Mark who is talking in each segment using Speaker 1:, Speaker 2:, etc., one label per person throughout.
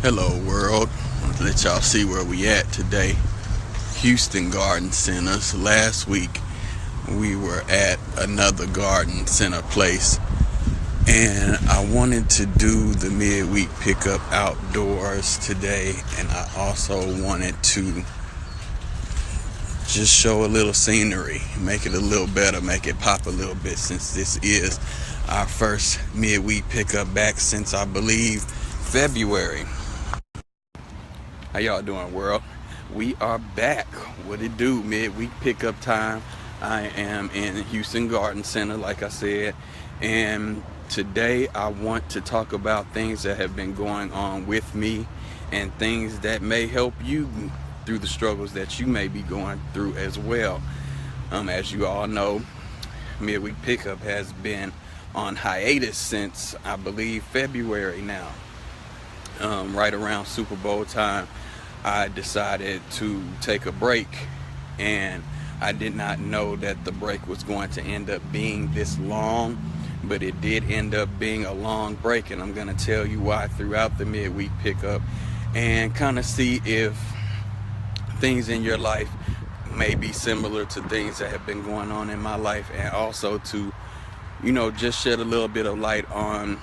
Speaker 1: Hello world, I'll let y'all see where we at today. Houston Garden Centers. Last week we were at another garden center place, and I wanted to do the midweek pickup outdoors today, and I also wanted to just show a little scenery, make it a little better, make it pop a little bit, since this is our first midweek pickup back since I believe February. How y'all doing, world? We are back. What it do? Midweek pickup time. I am in Houston Garden Center, like I said, and today I want to talk about things that have been going on with me and things that may help you through the struggles that you may be going through as well. As you all know, Midweek Pickup has been on hiatus since I believe February now. Right around Super Bowl time, I decided to take a break, and I did not know that the break was going to end up being this long, but it did end up being a long break, and I'm going to tell you why throughout the midweek pickup, and kind of see if things in your life may be similar to things that have been going on in my life, and also to, just shed a little bit of light on,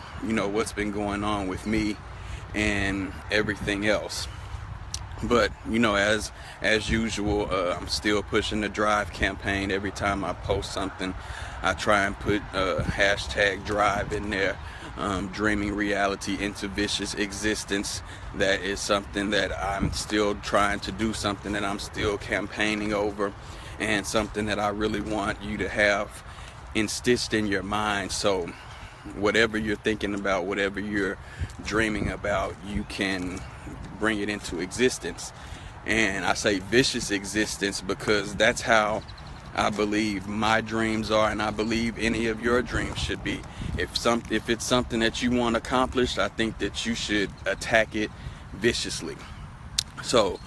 Speaker 1: what's been going on with me and everything else. But as usual, I'm still pushing the drive campaign. Every time I post something, I try and put hashtag drive in there. Dreaming reality into vicious existence. That is something that I'm still trying to do, something that I'm still campaigning over, and something that I really want you to have stitched in your mind. So whatever you're thinking about, whatever you're dreaming about, you can bring it into existence. And I say vicious existence because that's how I believe my dreams are, and I believe any of your dreams should be. If it's something that you want accomplished, I think that you should attack it viciously. So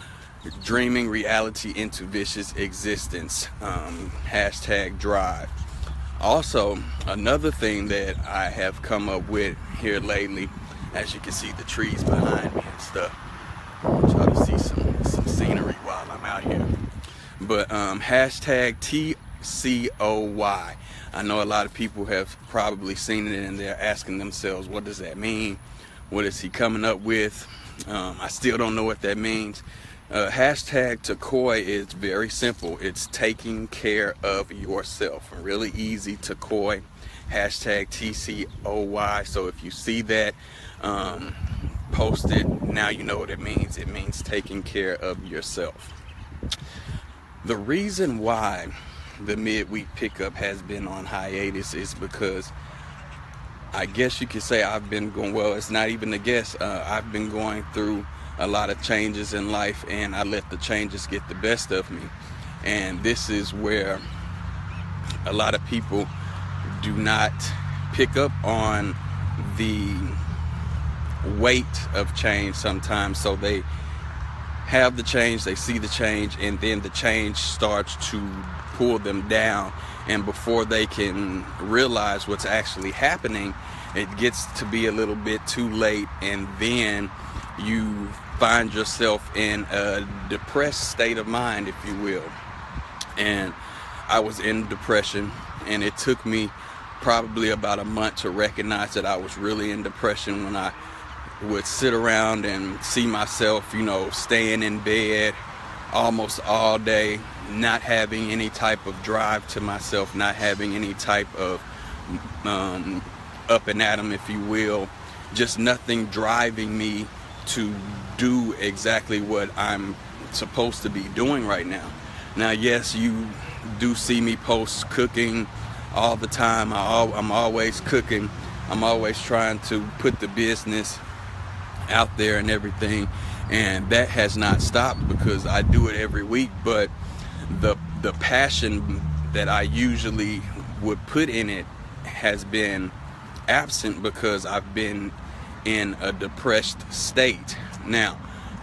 Speaker 1: dreaming reality into vicious existence, hashtag drive. Also, another thing that I have come up with here lately, as you can see the trees behind me and stuff, I'll try to see some scenery while I'm out here. But hashtag TCOY. I know a lot of people have probably seen it, and they're asking themselves, what does that mean? What is he coming up with? I still don't know what that means. Hashtag Takoi is very simple. It's taking care of yourself. Really easy. Takoi. Hashtag TCOY. So if you see that, post it. Now you know what it means. It means taking care of yourself. The reason why the midweek pickup has been on hiatus is because I guess you could say I've been going, well, it's not even a guess. I've been going through a lot of changes in life, and I let the changes get the best of me. And this is where a lot of people do not pick up on the weight of change sometimes. So they have the change, they see the change, and then the change starts to pull them down, and before they can realize what's actually happening, it gets to be a little bit too late, and then you find yourself in a depressed state of mind, if you will. And I was in depression, and it took me probably about a month to recognize that I was really in depression, when I would sit around and see myself, staying in bed almost all day, not having any type of drive to myself, not having any type of up and at 'em, if you will, just nothing driving me to do exactly what I'm supposed to be doing right now. Now, yes, you do see me post cooking all the time. I'm always cooking. I'm always trying to put the business out there and everything, and that has not stopped because I do it every week. But the passion that I usually would put in it has been absent because I've been in a depressed state. Now,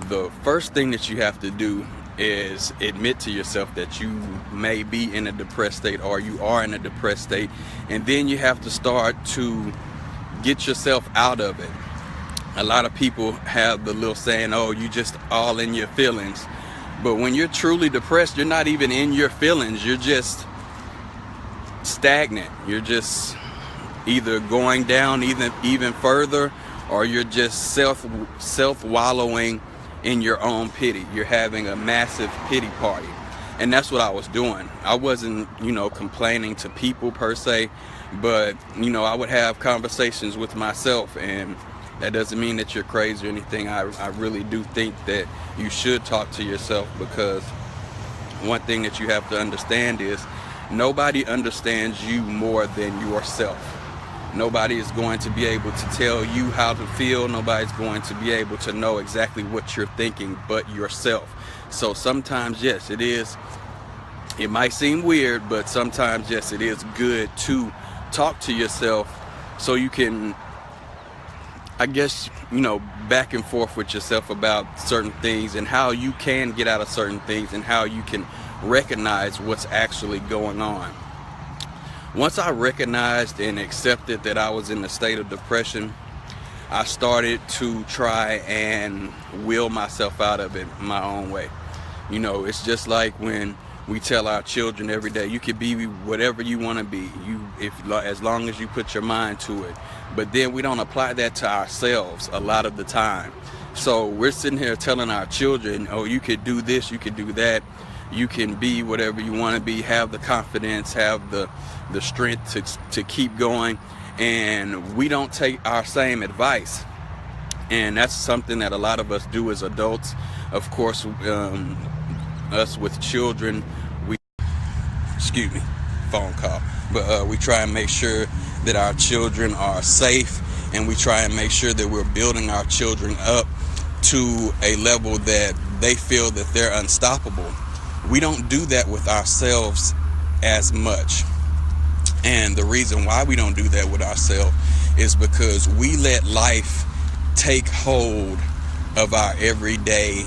Speaker 1: the first thing that you have to do is admit to yourself that you may be in a depressed state, or you are in a depressed state, and then you have to start to get yourself out of it. A lot of people have the little saying, oh, you just all in your feelings. But when you're truly depressed, you're not even in your feelings. You're just stagnant. You're just either going down even further, or you're just self wallowing in your own pity. You're having a massive pity party. And that's what I was doing. I wasn't, complaining to people per se, but, I would have conversations with myself, and that doesn't mean that you're crazy or anything. I really do think that you should talk to yourself, because one thing that you have to understand is nobody understands you more than yourself. Nobody is going to be able to tell you how to feel. Nobody's going to be able to know exactly what you're thinking but yourself. So sometimes, yes, it might seem weird, but sometimes, yes, it is good to talk to yourself so you can, I guess, back and forth with yourself about certain things and how you can get out of certain things and how you can recognize what's actually going on. Once I recognized and accepted that I was in a state of depression, I started to try and will myself out of it my own way. It's just like when we tell our children every day, you can be whatever you want to be, as long as you put your mind to it. But then we don't apply that to ourselves a lot of the time. So we're sitting here telling our children, oh, you could do this, you could do that, you can be whatever you want to be, have the confidence, have the strength to keep going, and we don't take our same advice. And that's something that a lot of us do as adults. Of course, us with children, phone call, but we try and make sure that our children are safe, and we try and make sure that we're building our children up to a level that they feel that they're unstoppable. We don't do that with ourselves as much. And the reason why we don't do that with ourselves is because we let life take hold of our everyday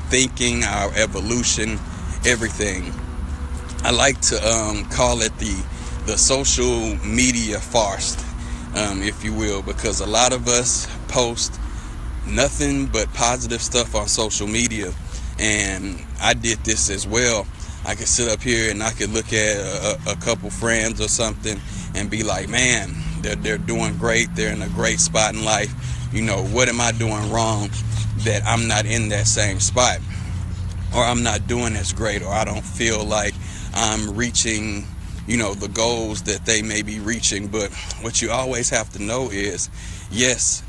Speaker 1: thinking, our evolution, everything. I like to call it the social media farce, if you will, because a lot of us post nothing but positive stuff on social media. And I did this as well. I could sit up here and I could look at a couple friends or something and be like, man, they're doing great. They're in a great spot in life. What am I doing wrong that I'm not in that same spot? Or I'm not doing as great, or I don't feel like I'm reaching, the goals that they may be reaching. But what you always have to know is, yes,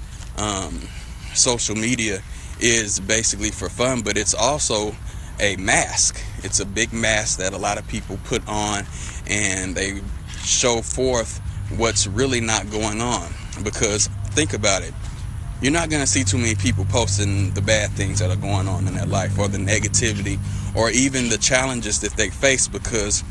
Speaker 1: social media is basically for fun, but it's also a mask. It's a big mask that a lot of people put on, and they show forth what's really not going on. Because think about it, you're not going to see too many people posting the bad things that are going on in their life, or the negativity, or even the challenges that they face, because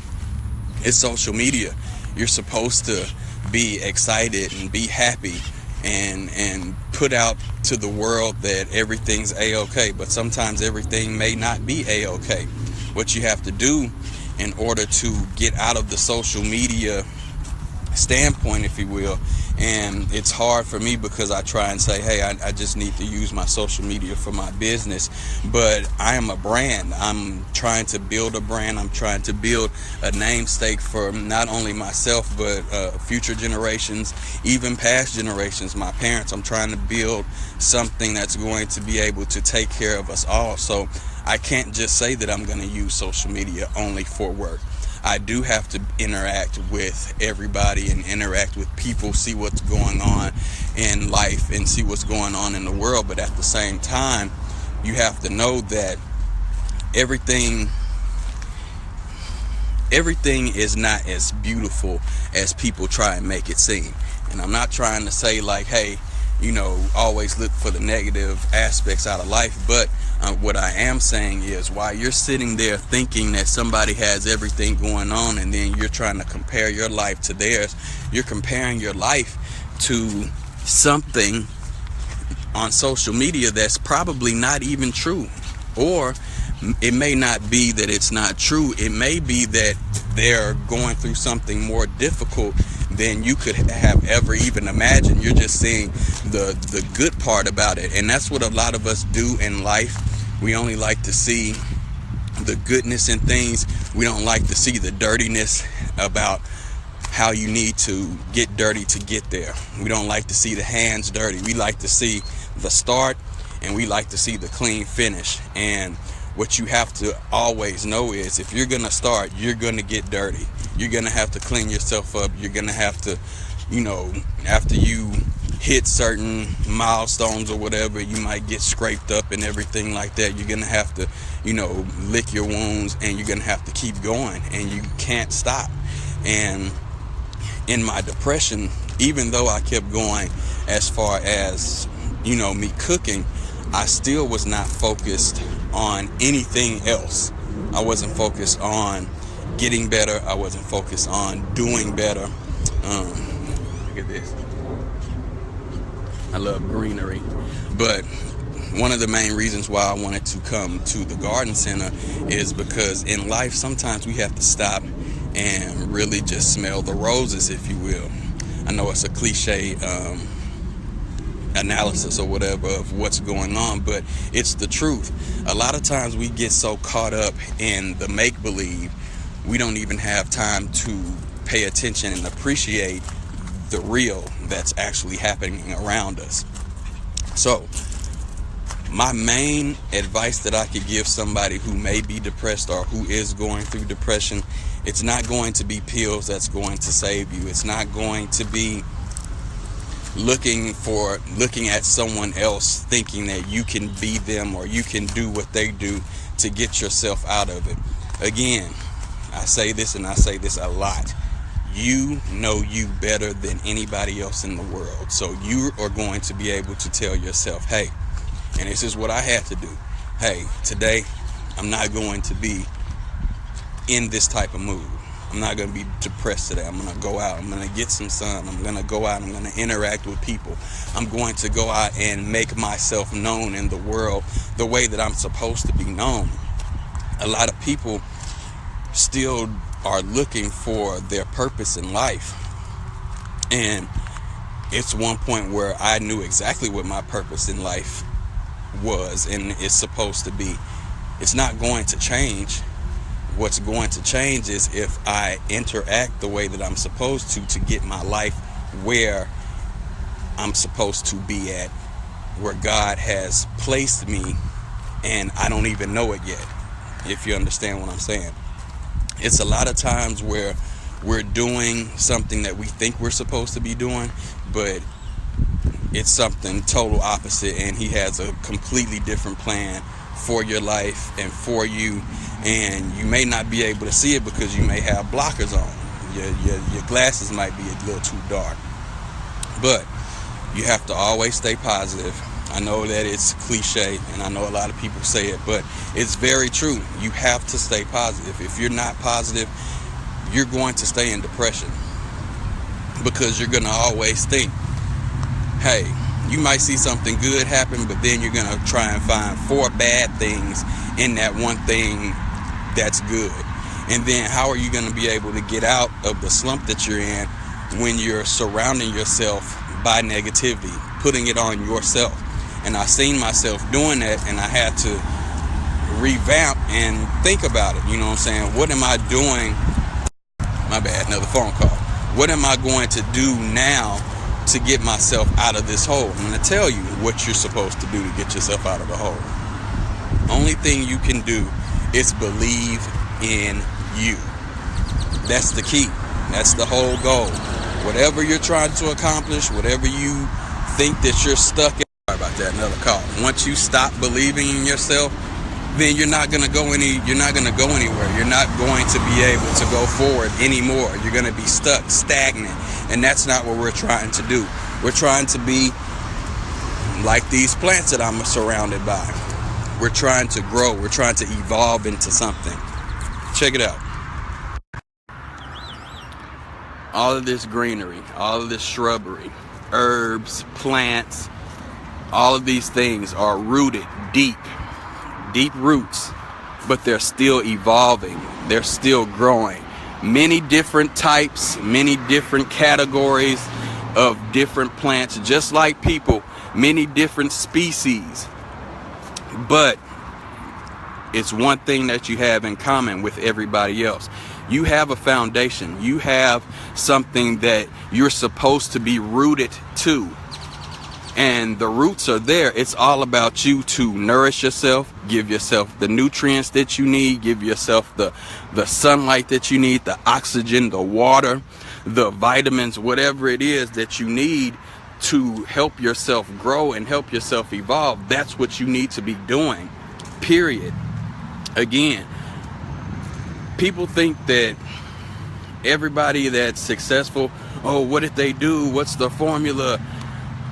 Speaker 1: it's social media. You're supposed to be excited and be happy and put out to the world that everything's a-okay, but sometimes everything may not be a-okay. What you have to do in order to get out of the social media standpoint, if you will, and it's hard for me because I try and say, hey, I just need to use my social media for my business, but I am a brand. I'm trying to build a brand. I'm trying to build a namesake for not only myself, but future generations, even past generations, my parents. I'm trying to build something that's going to be able to take care of us all. So I can't just say that I'm going to use social media only for work. I do have to interact with everybody and interact with people, see what's going on in life and see what's going on in the world. But at the same time, you have to know that everything is not as beautiful as people try and make it seem. And I'm not trying to say like, hey, always look for the negative aspects out of life. But what I am saying is, while you're sitting there thinking that somebody has everything going on, and then you're trying to compare your life to theirs, you're comparing your life to something on social media that's probably not even true. Or it may not be that it's not true. It may be that they're going through something more difficult than you could have ever even imagined. You're just seeing the good part about it. And that's what a lot of us do in life. We only like to see the goodness in things. We don't like to see the dirtiness about how you need to get dirty to get there. We don't like to see the hands dirty. We like to see the start, and we like to see the clean finish. And what you have to always know is, if you're gonna start, you're gonna get dirty. You're gonna have to clean yourself up. You're gonna have to, after you hit certain milestones or whatever, you might get scraped up and everything like that. You're gonna have to, lick your wounds, and you're gonna have to keep going, and you can't stop. And in my depression, even though I kept going as far as, me cooking, I still was not focused on anything else. I wasn't focused on getting better. I wasn't focused on doing better. Look at this. I love greenery. But one of the main reasons why I wanted to come to the garden center is because in life, sometimes we have to stop and really just smell the roses, if you will. I know it's a cliche analysis or whatever of what's going on, but it's the truth. A lot of times we get so caught up in the make-believe, we don't even have time to pay attention and appreciate the real that's actually happening around us. So my main advice that I could give somebody who may be depressed or who is going through depression, it's not going to be pills that's going to save you. It's not going to be looking at someone else thinking that you can be them or you can do what they do to get yourself out of it. Again, I say this, and I say this a lot. You know you better than anybody else in the world. So you are going to be able to tell yourself, hey, and this is what I had to do. Hey, today I'm not going to be in this type of mood. I'm not going to be depressed today. I'm going to go out. I'm going to get some sun. I'm going to go out. I'm going to interact with people. I'm going to go out and make myself known in the world the way that I'm supposed to be known. A lot of people still are looking for their purpose in life. And it's one point where I knew exactly what my purpose in life was and it's supposed to be. It's not going to change. What's going to change is if I interact the way that I'm supposed to get my life where I'm supposed to be at, where God has placed me, and I don't even know it yet, if you understand what I'm saying. It's a lot of times where we're doing something that we think we're supposed to be doing, but it's something total opposite, and He has a completely different plan for your life and for you, and you may not be able to see it because you may have blockers on. Your glasses might be a little too dark, but you have to always stay positive. I know that it's cliche, and I know a lot of people say it, but it's very true. You have to stay positive. If you're not positive, you're going to stay in depression, because you're going to always think, hey, you might see something good happen, but then you're going to try and find 4 bad things in that one thing that's good. And then how are you going to be able to get out of the slump that you're in when you're surrounding yourself by negativity, putting it on yourself? And I seen myself doing that, and I had to revamp and think about it. You know what I'm saying? What am I doing? My bad, another phone call. What am I going to do now to get myself out of this hole? I'm going to tell you what you're supposed to do to get yourself out of the hole. Only thing you can do is believe in you. That's the key. That's the whole goal. Whatever you're trying to accomplish, whatever you think that you're stuck in. Sorry about that, another call. Once you stop believing in yourself, then you're not going to go anywhere. You're not going to be able to go forward anymore. You're going to be stuck, stagnant. And that's not what we're trying to do. We're trying to be like these plants that I'm surrounded by. We're trying to grow. We're trying to evolve into something. Check it out. All of this greenery, all of this shrubbery, herbs, plants, all of these things are rooted deep roots, but they're still evolving. They're still growing. many different types, many different categories of different plants, just like people, many different species. But it's one thing that you have in common with everybody else. You have a foundation. You have something that you're supposed to be rooted to. And the roots are there. It's all about you to nourish yourself, give yourself the nutrients that you need, give yourself the sunlight that you need, the oxygen, the water, the vitamins, whatever it is that you need to help yourself grow and help yourself evolve. That's what you need to be doing, period. Again, people think that everybody that's successful, oh, what did they do? What's the formula?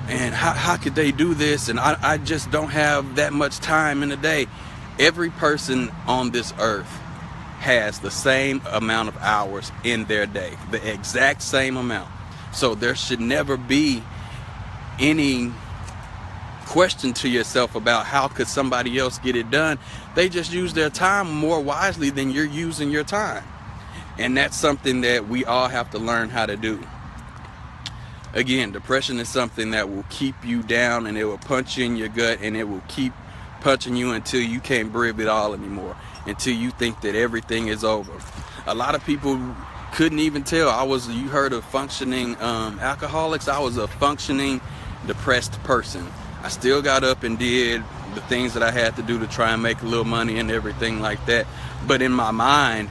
Speaker 1: And how could they do this? And I just don't have that much time in a day. Every person on this earth has the same amount of hours in their day, the exact same amount. So there should never be any question to yourself about how could somebody else get it done. They just use their time more wisely than you're using your time. And that's something that we all have to learn how to do. Again, depression is something that will keep you down, and it will punch you in your gut, and it will keep punching you until you can't breathe it all anymore, until you think that everything is over. A lot of people couldn't even tell. You heard of functioning alcoholics? I was a functioning depressed person. I still got up and did the things that I had to do to try and make a little money and everything like that. But in my mind,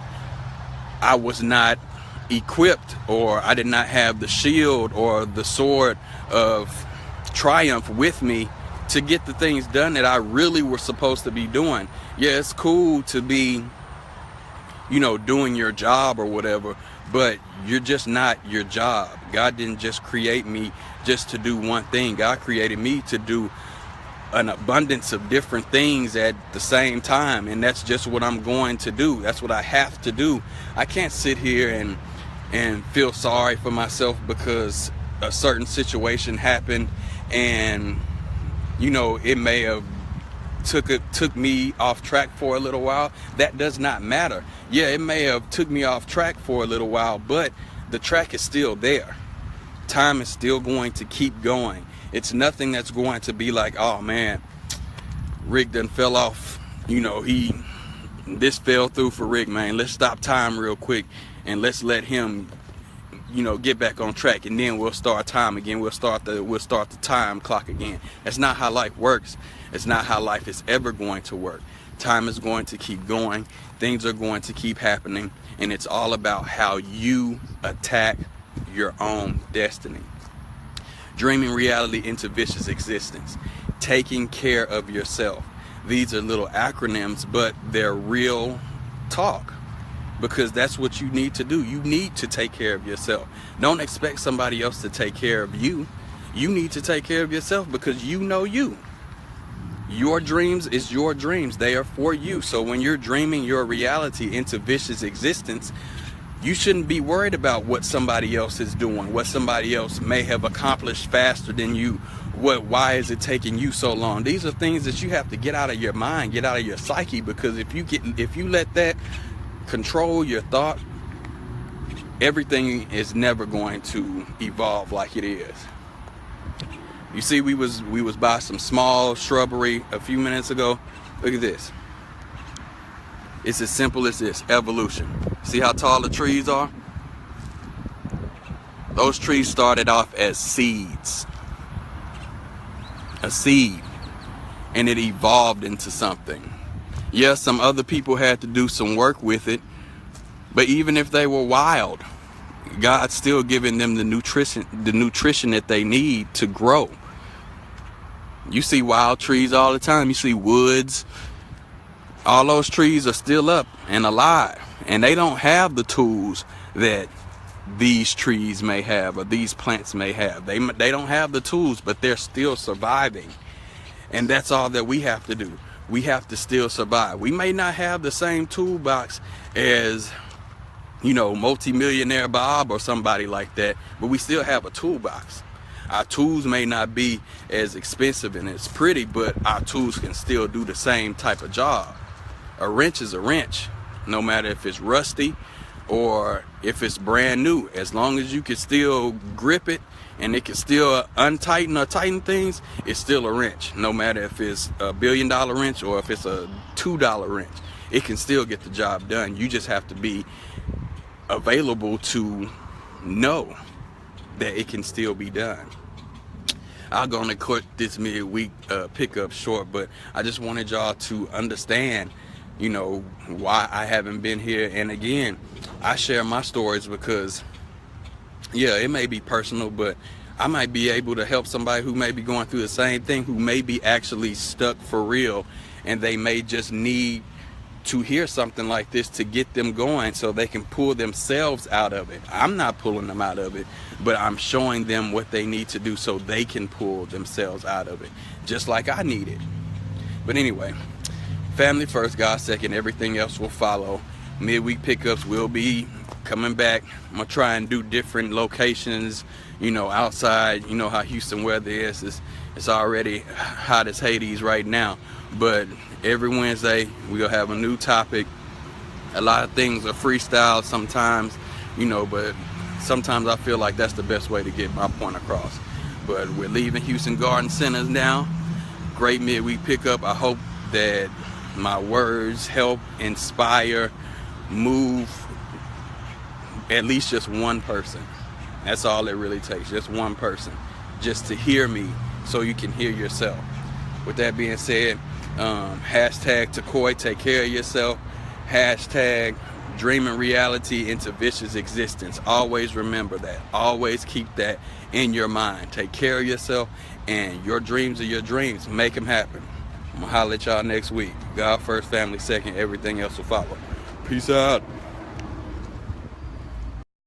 Speaker 1: I was not equipped, or I did not have the shield or the sword of triumph with me to get the things done that I really were supposed to be doing. Yeah, it's cool to be, doing your job or whatever, but you're just not your job. God didn't just create me just to do one thing. God created me to do an abundance of different things at the same time, and that's just what I'm going to do. That's what I have to do. I can't sit here and feel sorry for myself because a certain situation happened, and it may have took me off track for a little while. That does not matter. Yeah, it may have took me off track for a little while, but the track is still there. Time is still going to keep going. It's nothing that's going to be like, oh man, Rick done fell off. This fell through for Rick, man. Let's stop time real quick and let's let him, get back on track, and then we'll start time again. We'll start the time clock again. That's not how life works. It's not how life is ever going to work. Time is going to keep going. Things are going to keep happening, and it's all about how you attack your own destiny. Dreaming reality into vicious existence. Taking care of yourself. These are little acronyms, but they're real talk, because that's what you need to do. You need to take care of yourself. Don't expect somebody else to take care of you. You need to take care of yourself, because you know you. Your dreams is your dreams. They are for you. So when you're dreaming your reality into vicious existence, you shouldn't be worried about what somebody else is doing, what somebody else may have accomplished faster than you. Why is it taking you so long? These are things that you have to get out of your mind, get out of your psyche, because if you let that control your thought, everything is never going to evolve like it is. You see, we was by some small shrubbery a few minutes ago. Look at this. It's as simple as this: evolution. See how tall the trees are? Those trees started off as seeds. A seed. And it evolved into something. Yes, some other people had to do some work with it, but even if they were wild, God's still giving them the nutrition that they need to grow. You see wild trees all the time. You see woods. All those trees are still up and alive, and they don't have the tools that these trees may have or these plants may have. They don't have the tools, but they're still surviving. And that's all that we have to do. We have to still survive. We may not have the same toolbox as, multi-millionaire Bob or somebody like that, but we still have a toolbox. Our tools may not be as expensive and as pretty, but our tools can still do the same type of job. A wrench is a wrench, no matter if it's rusty or if it's brand new, as long as you can still grip it and it can still untighten or tighten things, it's still a wrench. No matter if it's a $1 billion wrench or if it's a $2 wrench, it can still get the job done. You just have to be available to know that it can still be done. I'm gonna cut this midweek pickup short, but I just wanted y'all to understand, you know, why I haven't been here. And again, I share my stories because, yeah, it may be personal, but I might be able to help somebody who may be going through the same thing, who may be actually stuck for real, and they may just need to hear something like this to get them going so they can pull themselves out of it. I'm not pulling them out of it, but I'm showing them what they need to do so they can pull themselves out of it, just like I need it. But anyway, family first, God second, everything else will follow. Midweek pickups will be coming back. I'm gonna try and do different locations, you know, outside. You know how Houston weather is. It's already hot as Hades right now, but every Wednesday we'll have a new topic. A lot of things are freestyle sometimes, you know, but sometimes I feel like that's the best way to get my point across. But we're leaving Houston Garden Centers now. Great midweek pickup. I hope that my words help inspire, move at least just one person. That's all it really takes, just one person, just to hear me so you can hear yourself. With that being said, hashtag Takoi, take care of yourself. Hashtag dreaming reality into vicious existence. Always remember that. Always keep that in your mind. Take care of yourself, and your dreams are your dreams. Make them happen. I'm gonna holler at y'all next week. God first, family second, everything else will follow. Peace out.